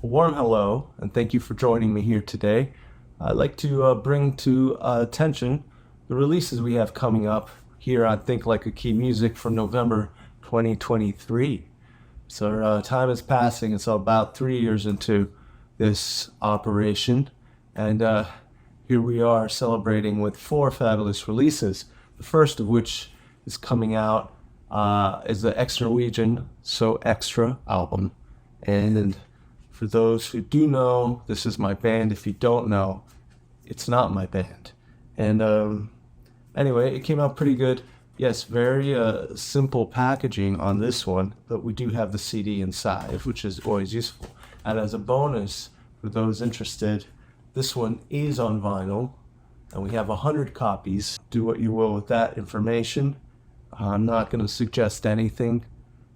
A warm hello, and thank you for joining me here today. I'd like to bring to attention the releases we have coming up here on Think Like a Key Music for November 2023. So time is passing. It's about 3 years into this operation, and here we are celebrating with 4 fabulous releases. The first of which is coming out is the Ex Norwegian So Extra album. And for those who do know, this is my band. If you don't know, it's not my band. And anyway, it came out pretty good. Yes, very simple packaging on this one, but we do have the CD inside, which is always useful. And as a bonus, for those interested, this one is on vinyl, and we have 100 copies. Do what you will with that information. I'm not going to suggest anything.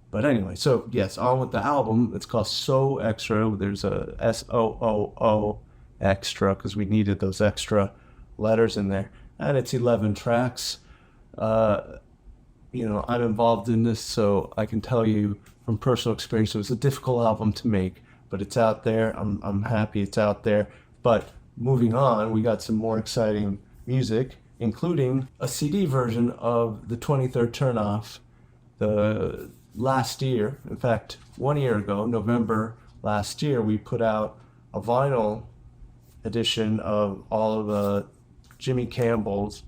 But anyway, so yes, on with the album. It's called So Extra. There's a SOOO extra because we needed those extra letters in there. And it's 11 tracks. I'm involved in this, so I can tell you from personal experience, it was a difficult album to make, but it's out there. I'm happy it's out there. But moving on, we got some more exciting music, including a CD version of the 23rd Turnoff. The last year, in fact, 1 year ago, November last year, we put out a vinyl edition of all of Jimmy Campbell's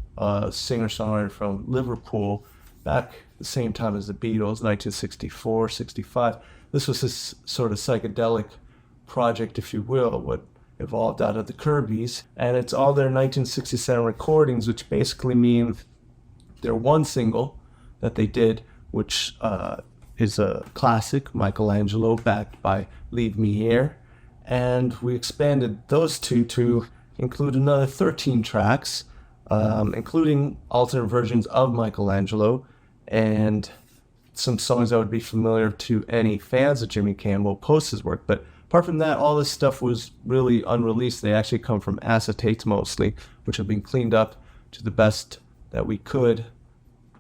singer-songwriter from Liverpool, back the same time as the Beatles, 1964, 65. This was this sort of psychedelic project, if you will, what evolved out of the Kirby's, and it's all their 1967 recordings, which basically means they're one single that they did, which is a classic, Michelangelo, backed by Leave Me Here. And we expanded those two to include another 13 tracks, including alternate versions of Michelangelo and some songs that would be familiar to any fans of Jimmy Campbell post his work. But apart from that, all this stuff was really unreleased. They actually come from acetates mostly, which have been cleaned up to the best that we could,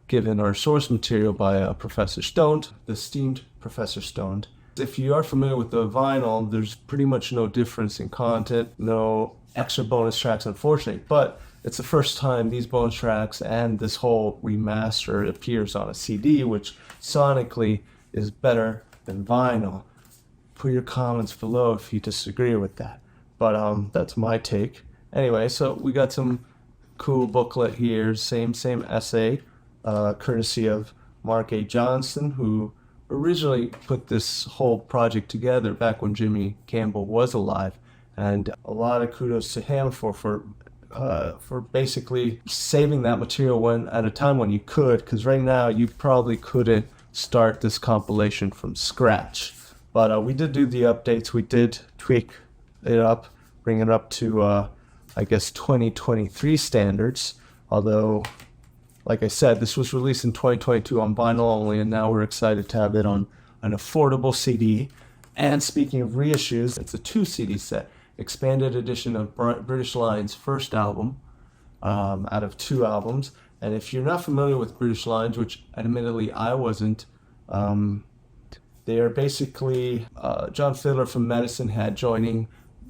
given our source material by Professor Stoned, the esteemed Professor Stoned. If you are familiar with the vinyl, there's pretty much no difference in content, no extra bonus tracks, unfortunately, but it's the first time these bonus tracks and this whole remaster appears on a CD, which sonically is better than vinyl. Put your comments below if you disagree with that, but that's my take. Anyway, so we got some cool booklet here, same essay, courtesy of Mark A. Johnson, who originally put this whole project together back when Jimmy Campbell was alive, and a lot of kudos to him for basically saving that material at a time when you could, because right now you probably couldn't start this compilation from scratch. But we did do the updates. We did tweak it up, bring it up to 2023 standards, although, like I said, this was released in 2022 on vinyl only, and now we're excited to have it on an affordable CD. And speaking of reissues, it's a 2 CD set, expanded edition of British Lions' first album, out of 2 albums. And if you're not familiar with British Lions, which admittedly I wasn't, they are basically John Fiddler from Medicine Hat joining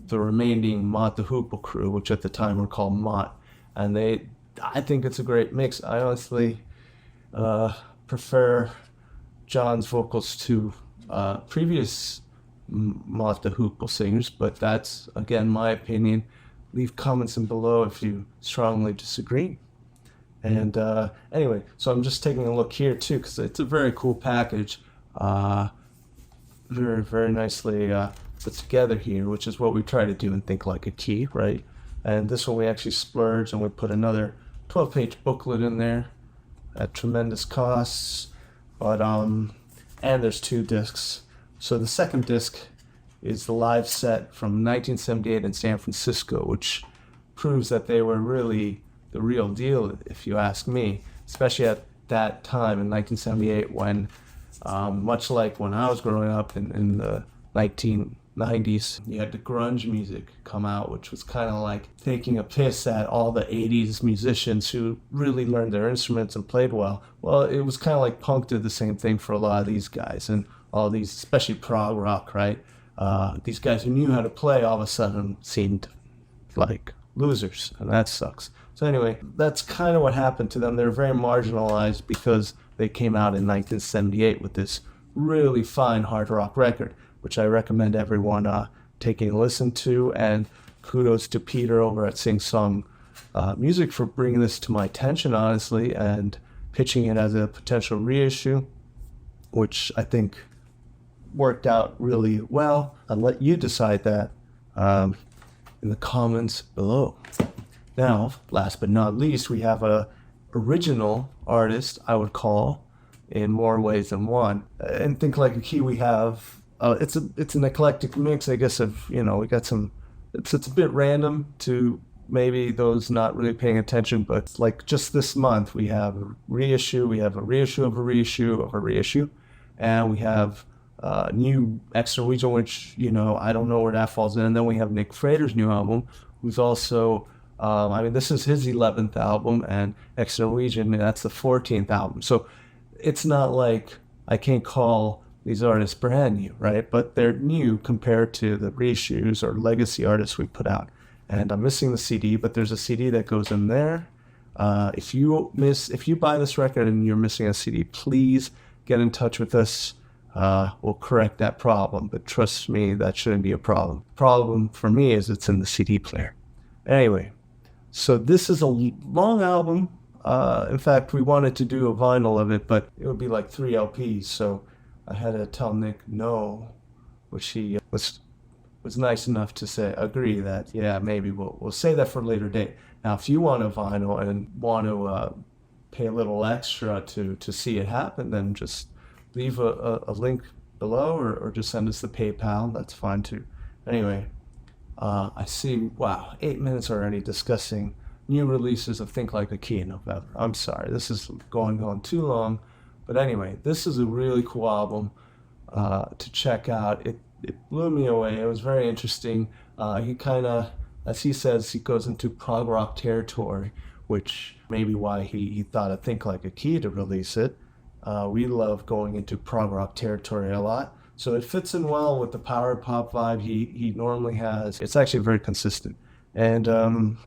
the remaining Mott the Hoople crew, which at the time were called Mott, and I think it's a great mix. I honestly prefer John's vocals to previous Mott the Hoople singers, but that's, again, my opinion. Leave comments in below if you strongly disagree. And anyway, so I'm just taking a look here too, because it's a very cool package. Very, very nicely put together here, which is what we try to do and Think Like a Key, right? And this one we actually splurged and we put another 12-page booklet in there at tremendous costs. But and there's 2 discs. So the second disc is the live set from 1978 in San Francisco, which proves that they were really the real deal, if you ask me, especially at that time in 1978 when, much like when I was growing up in the 1990s, you had the grunge music come out, which was kind of like taking a piss at all the 80s musicians who really learned their instruments and played well. Well, it was kind of like punk did the same thing for a lot of these guys and all these, especially prog rock, right? these guys who knew how to play all of a sudden seemed like losers, and that sucks. So anyway, that's kind of what happened to them. They're very marginalized because they came out in 1978 with this really fine hard rock record, which I recommend everyone taking a listen to. And kudos to Peter over at Sing Song Music for bringing this to my attention, honestly, and pitching it as a potential reissue, which I think worked out really well. I'll let you decide that in the comments below. Now, last but not least, we have a original artist, I would call, in more ways than one. And Think Like a Key, we have it's an eclectic mix, I guess, of, we got some. It's a bit random to maybe those not really paying attention, but like just this month we have a reissue, we have a reissue of a reissue of a reissue, and we have new Ex Norwegian, which I don't know where that falls in, and then we have Nick Frater's new album, who's also this is his 11th album, and Ex Norwegian, that's the 14th album. So it's not like I can't call these artists brand new, right? But they're new compared to the reissues or legacy artists we put out. And I'm missing the CD, but there's a CD that goes in there. If you buy this record and you're missing a CD, please get in touch with us. We'll correct that problem. But trust me, that shouldn't be a problem. Problem for me is it's in the CD player. Anyway, so this is a long album. In fact, we wanted to do a vinyl of it, but it would be like 3 LPs. So I had to tell Nick no, which he was nice enough to agree that, yeah, maybe we'll say that for a later date. Now, if you want a vinyl and want to pay a little extra to see it happen, then just leave a link below or just send us the PayPal. That's fine too. Anyway, I see, wow, 8 minutes already discussing new releases of Think Like a Key in November. I'm sorry, this is going on too long. But anyway, this is a really cool album to check out. It blew me away. It was very interesting. He kind of, as he says, he goes into prog rock territory, which may be why he thought of Think Like a Key to release it. We love going into prog rock territory a lot. So it fits in well with the power pop vibe he normally has. It's actually very consistent. And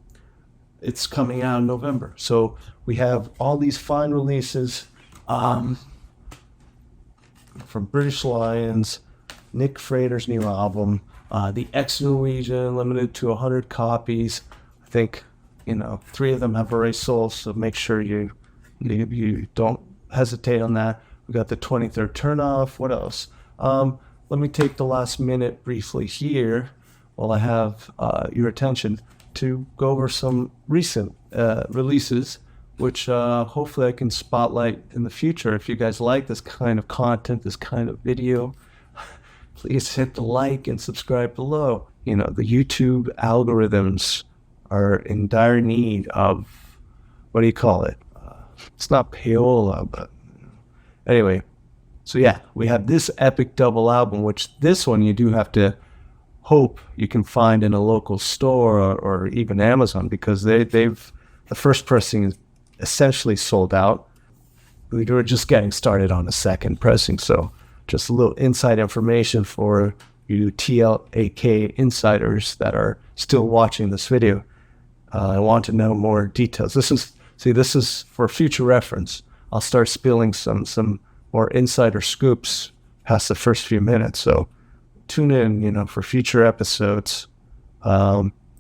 it's coming out in November. So we have all these fine releases from British Lions, Nick Frater's new album, the Ex Norwegian, limited to 100 copies. I think, 3 of them have erased souls, so make sure you don't hesitate on that. We got the 23rd Turnoff. What else? Let me take the last minute briefly here, while I have your attention, to go over some recent releases, which hopefully I can spotlight in the future. If you guys like this kind of content, this kind of video, please hit the like and subscribe below. The YouTube algorithms are in dire need of, what do you call it? It's not payola, but anyway. So yeah, we have this epic double album, which this one you do have to hope you can find in a local store or even Amazon, because the first pressing is essentially sold out. We were just getting started on the second pressing, so just a little inside information for you TLAK insiders that are still watching this video. I want to know more details. This is for future reference. I'll start spilling some more insider scoops past the first few minutes, so tune in, for future episodes.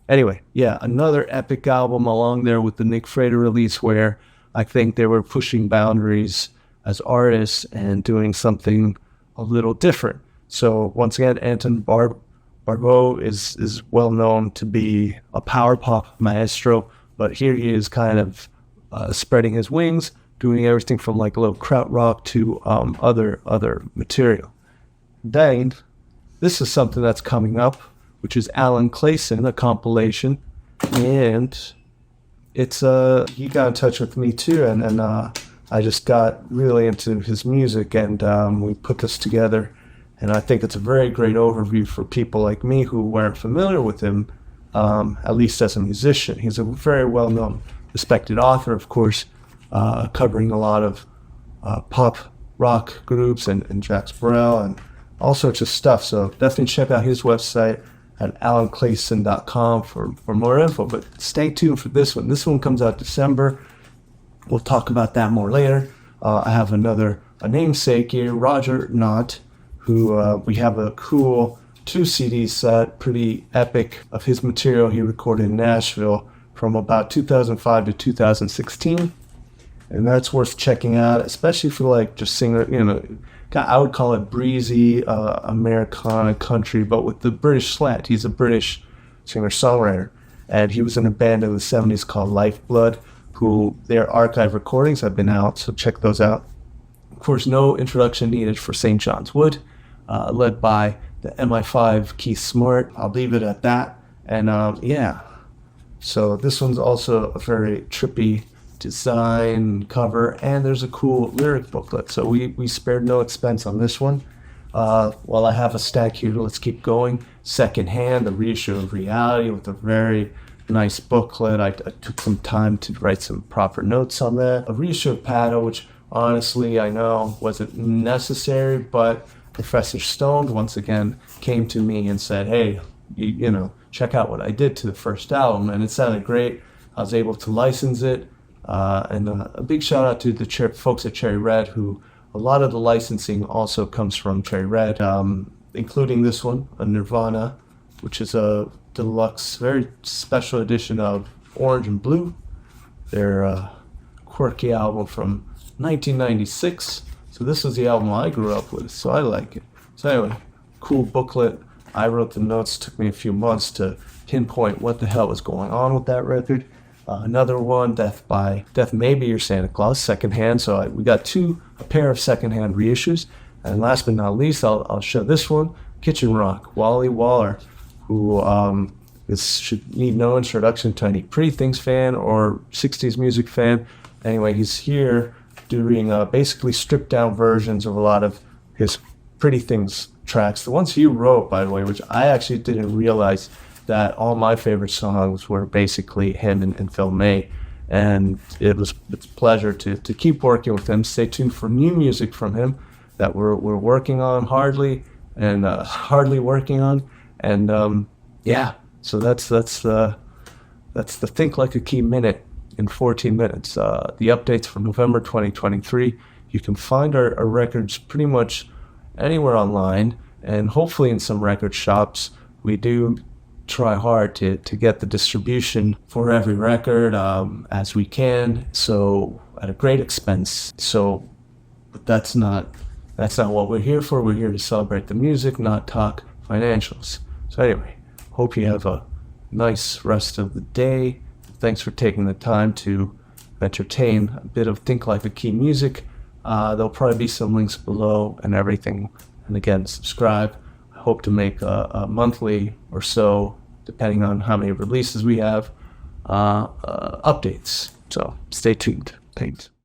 Anyway, yeah, another epic album along there with the Nick Frater release, where I think they were pushing boundaries as artists and doing something a little different. So once again, Anton Barbeau is well known to be a power pop maestro, but here he is kind of spreading his wings, doing everything from like a little krautrock to other material. Then this is something that's coming up, which is Alan Clayson, a compilation, and it's he got in touch with me too, and I just got really into his music, and we put this together, and I think it's a very great overview for people like me who weren't familiar with him, at least as a musician. He's a very well-known, respected author, of course, covering a lot of pop rock groups and Jacques Brel and all sorts of stuff. So definitely check out his website at alanclayson.com for more info. But stay tuned for this one. This one comes out December. We'll talk about that more later. I have a namesake here, Roger Knott, who we have a cool 2 CD set, pretty epic, of his material he recorded in Nashville from about 2005 to 2016. And that's worth checking out, especially for like just singer, I would call it breezy Americana country, but with the British slant. He's a British singer-songwriter, and he was in a band in the 70s called Lifeblood, who their archive recordings have been out, so check those out. Of course, no introduction needed for St. John's Wood, led by the MI5 Keith Smart. I'll leave it at that. And so this one's also a very trippy design cover, and there's a cool lyric booklet, so we spared no expense on this one. While I have a stack here, let's keep going. Secondhand, the reissue of Reality, with a very nice booklet. I took some time to write some proper notes on that. A reissue of Paddle, which honestly I know wasn't necessary, but Professor Stone once again came to me and said, hey, check out what I did to the first album, and it sounded great. I was able to license it. And a big shout out to the folks at Cherry Red, who a lot of the licensing also comes from Cherry Red, including this one, a Nirvana, which is a deluxe, very special edition of Orange and Blue, their quirky album from 1996. So this was the album I grew up with, so I like it. So anyway, cool booklet. I wrote the notes. Took me a few months to pinpoint what the hell was going on with that record. Another one, Death May Be Your Santa Claus, secondhand. So we got a pair of secondhand reissues. And last but not least, I'll show this one, Kitchen Rock, Wally Waller, who should need no introduction to any Pretty Things fan or 60s music fan. Anyway, he's here doing basically stripped down versions of a lot of his Pretty Things tracks. The ones he wrote, by the way, which I actually didn't realize that all my favorite songs were basically him and Phil May. And it's a pleasure to keep working with him. Stay tuned for new music from him that we're working on hardly working on. And so that's the Think Like a Key Minute in 14 minutes. The updates for November 2023. You can find our records pretty much anywhere online, and hopefully in some record shops. We do try hard to get the distribution for every record as we can, so at a great expense. But that's not what we're here for. We're here to celebrate the music, not talk financials. So anyway, hope you have a nice rest of the day. Thanks for taking the time to entertain a bit of Think Like a Key music. There'll probably be some links below and everything. And again, subscribe. I hope to make a monthly or so, depending on how many releases we have, updates. So stay tuned. Thanks.